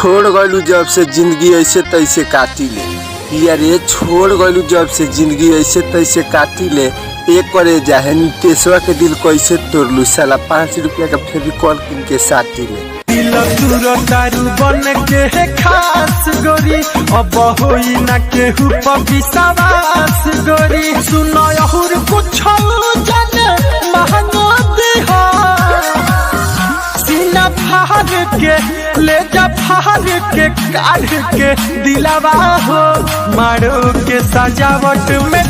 छोड़ गलू जब से जिंदगी ऐसे तैसे काटी ले यारे छोड़ गलू जब से जिंदगी ऐसे तैसे काटी ले एक करे जाहे नितेशवा के दिल कैसे तोड़लू साला 5 रुपया का फेविकॉल किन के साटी ले दिल तुर तारू बन के खास गोरी अब होई ना केहू पर विश्वास गोरी सुनो और कुछ जाने महंगा दिहा सीना फाड़ के ले जा फाड़ के काढ़ के दिलावा हो मारो के सजावट में